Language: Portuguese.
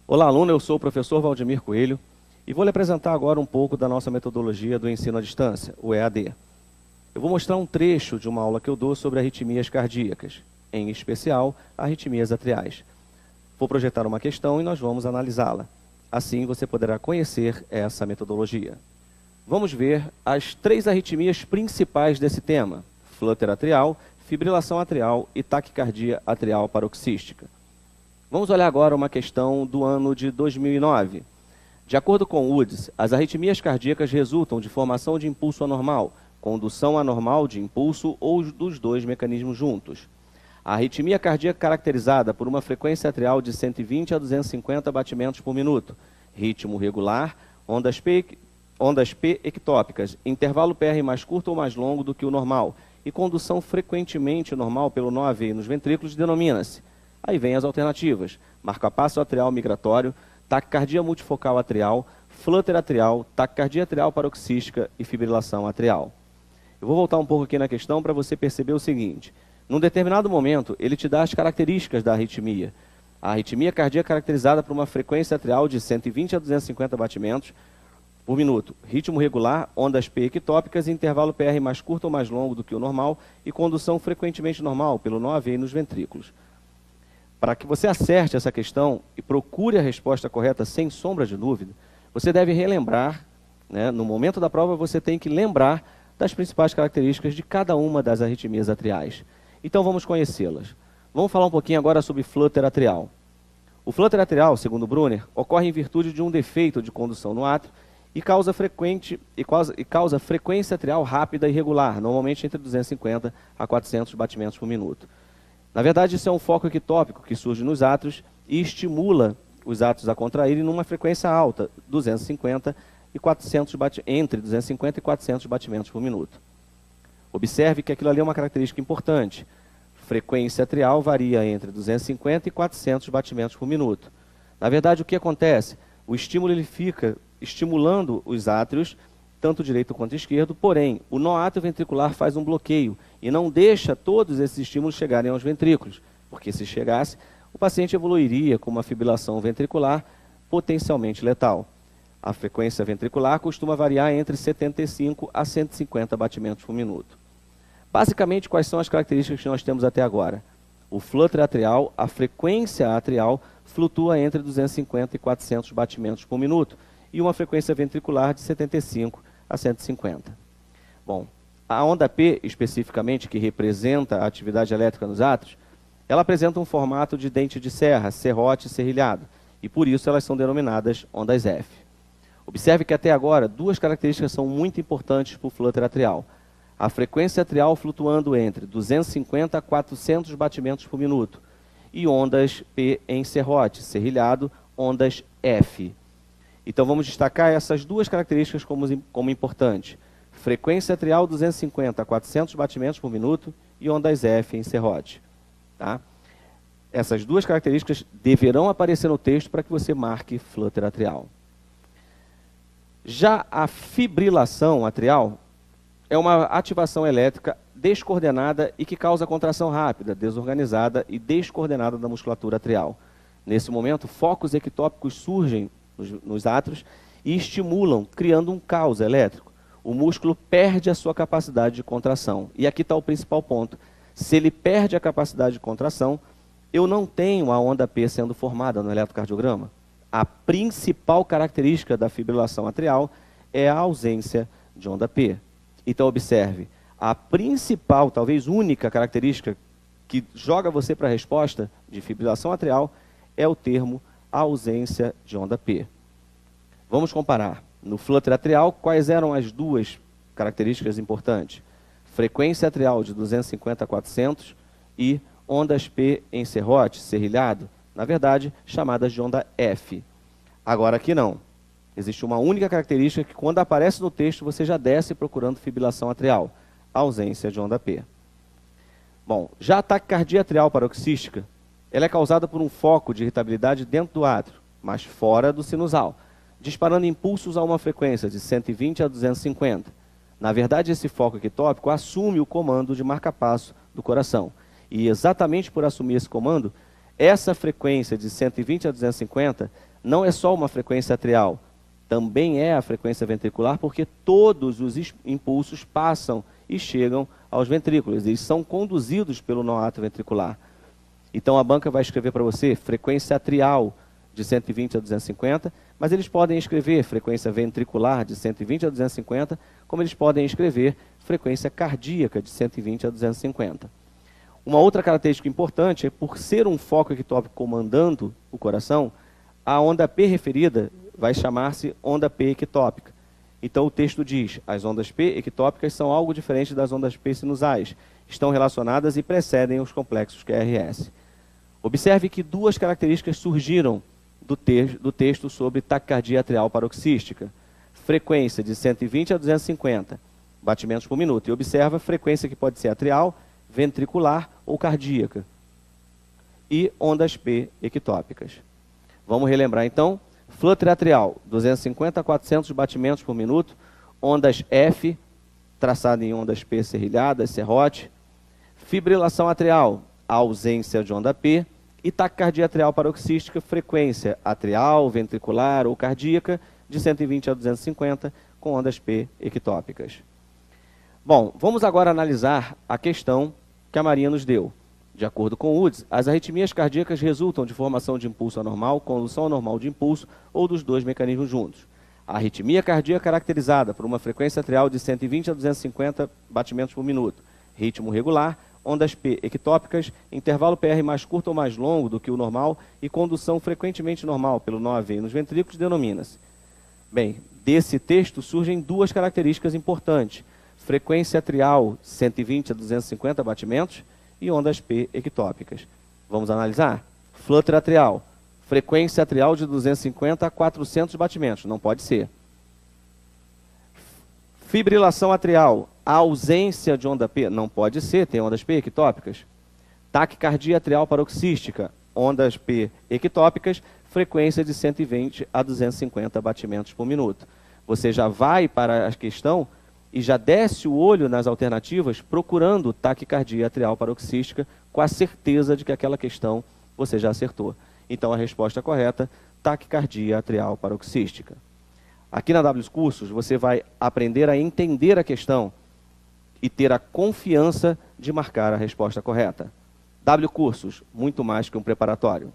Olá, aluno, eu sou o professor Valdemir Coelho e vou lhe apresentar agora um pouco da nossa metodologia do ensino à distância, o EAD. Eu vou mostrar um trecho de uma aula que eu dou sobre arritmias cardíacas, em especial arritmias atriais. Vou projetar uma questão e nós vamos analisá-la. Assim você poderá conhecer essa metodologia. Vamos ver as 3 arritmias principais desse tema: flutter atrial, fibrilação atrial e taquicardia atrial paroxística. Vamos olhar agora uma questão do ano de 2009. De acordo com Woods, as arritmias cardíacas resultam de formação de impulso anormal, condução anormal de impulso ou dos 2 mecanismos juntos. A arritmia cardíaca caracterizada por uma frequência atrial de 120 a 250 batimentos por minuto, ritmo regular, ondas P ectópicas, intervalo PR mais curto ou mais longo do que o normal e condução frequentemente normal pelo nó AV nos ventrículos denomina-se. Aí vem as alternativas: marcapasso atrial migratório, taquicardia multifocal atrial, flutter atrial, taquicardia atrial paroxística e fibrilação atrial. Eu vou voltar um pouco aqui na questão para você perceber o seguinte. Num determinado momento, ele te dá as características da arritmia. A arritmia cardíaca caracterizada por uma frequência atrial de 120 a 250 batimentos por minuto, ritmo regular, ondas P ectópicas, intervalo PR mais curto ou mais longo do que o normal e condução frequentemente normal pelo nó AV nos ventrículos. Para que você acerte essa questão e procure a resposta correta sem sombra de dúvida, você deve relembrar, no momento da prova você tem que lembrar das principais características de cada uma das arritmias atriais. Então vamos conhecê-las. Vamos falar um pouquinho agora sobre flutter atrial. O flutter atrial, segundo Brunner, ocorre em virtude de um defeito de condução no átrio e causa frequência atrial rápida e regular, normalmente entre 250 a 400 batimentos por minuto. Na verdade, isso é um foco ectópico que surge nos átrios e estimula os átrios a contraírem numa frequência alta, 250 e 400 entre 250 e 400 batimentos por minuto. Observe que aquilo ali é uma característica importante. Frequência atrial varia entre 250 e 400 batimentos por minuto. Na verdade, o que acontece? O estímulo ele fica estimulando os átrios, tanto direito quanto esquerdo, porém, o nó átrio ventricular faz um bloqueio e não deixa todos esses estímulos chegarem aos ventrículos, porque se chegasse, o paciente evoluiria com uma fibrilação ventricular potencialmente letal. A frequência ventricular costuma variar entre 75 a 150 batimentos por minuto. Basicamente, quais são as características que nós temos até agora? O flutter atrial, a frequência atrial, flutua entre 250 e 400 batimentos por minuto e uma frequência ventricular de 75 a 150. Bom, a onda P, especificamente, que representa a atividade elétrica nos átrios, ela apresenta um formato de dente de serra, serrote e serrilhado, e por isso elas são denominadas ondas F. Observe que até agora 2 características são muito importantes para o flutter atrial. A frequência atrial flutuando entre 250 a 400 batimentos por minuto e ondas P em serrote, serrilhado, ondas F. Então vamos destacar essas 2 características como importantes. Frequência atrial 250 a 400 batimentos por minuto e ondas F em serrote. Tá? Essas 2 características deverão aparecer no texto para que você marque flutter atrial. Já a fibrilação atrial é uma ativação elétrica descoordenada e que causa contração rápida, desorganizada e descoordenada da musculatura atrial. Nesse momento, focos ectópicos surgem nos átrios e estimulam, criando um caos elétrico. O músculo perde a sua capacidade de contração. E aqui está o principal ponto. Se ele perde a capacidade de contração, eu não tenho a onda P sendo formada no eletrocardiograma. A principal característica da fibrilação atrial é a ausência de onda P. Então, observe, a principal, talvez única característica que joga você para a resposta de fibrilação atrial é o termo ausência de onda P. Vamos comparar. No flutter atrial, quais eram as 2 características importantes? Frequência atrial de 250 a 400 e ondas P em serrote, serrilhado, na verdade, chamadas de onda F. Agora aqui não. Existe uma única característica que quando aparece no texto você já desce procurando fibrilação atrial, ausência de onda P. Bom, já a taquicardia atrial paroxística, ela é causada por um foco de irritabilidade dentro do átrio, mas fora do sinusal, disparando impulsos a uma frequência de 120 a 250. Na verdade, esse foco ectópico assume o comando de marca-passo do coração. E exatamente por assumir esse comando, Essa frequência de 120 a 250 não é só uma frequência atrial, também é a frequência ventricular, porque todos os impulsos passam e chegam aos ventrículos, eles são conduzidos pelo nó ato ventricular. Então a banca vai escrever para você frequência atrial de 120 a 250, mas eles podem escrever frequência ventricular de 120 a 250, como eles podem escrever frequência cardíaca de 120 a 250. Uma outra característica importante é, por ser um foco ectópico comandando o coração, a onda P referida vai chamar-se onda P ectópica. Então o texto diz, as ondas P ectópicas são algo diferente das ondas P sinusais, estão relacionadas e precedem os complexos QRS. Observe que duas características surgiram do texto sobre taquicardia atrial paroxística. Frequência de 120 a 250 batimentos por minuto. E observa a frequência que pode ser atrial, ventricular ou cardíaca. E ondas P ectópicas. Vamos relembrar então. Flutter atrial, 250 a 400 batimentos por minuto. Ondas F, traçada em ondas P serrilhadas, serrote. Fibrilação atrial, ausência de onda P. E taquicardia atrial paroxística, frequência atrial, ventricular ou cardíaca, de 120 a 250, com ondas P ectópicas. Bom, vamos agora analisar a questão que a Maria nos deu. De acordo com o UDS, as arritmias cardíacas resultam de formação de impulso anormal, condução anormal de impulso ou dos dois mecanismos juntos. A arritmia cardíaca caracterizada por uma frequência atrial de 120 a 250 batimentos por minuto, ritmo regular, ondas P ectópicas, intervalo PR mais curto ou mais longo do que o normal e condução frequentemente normal pelo nó AV nos ventrículos denomina-se. Bem, desse texto surgem duas características importantes. Frequência atrial 120 a 250 batimentos e ondas P ectópicas. Vamos analisar? Flutter atrial. Frequência atrial de 250 a 400 batimentos. Não pode ser. Fibrilação atrial. A ausência de onda P. Não pode ser. Tem ondas P ectópicas. Taquicardia atrial paroxística. Ondas P ectópicas. Frequência de 120 a 250 batimentos por minuto. Você já vai para a questão e já desce o olho nas alternativas procurando taquicardia atrial paroxística com a certeza de que aquela questão você já acertou. Então a resposta correta, taquicardia atrial paroxística. Aqui na W Cursos você vai aprender a entender a questão e ter a confiança de marcar a resposta correta. W Cursos, muito mais que um preparatório.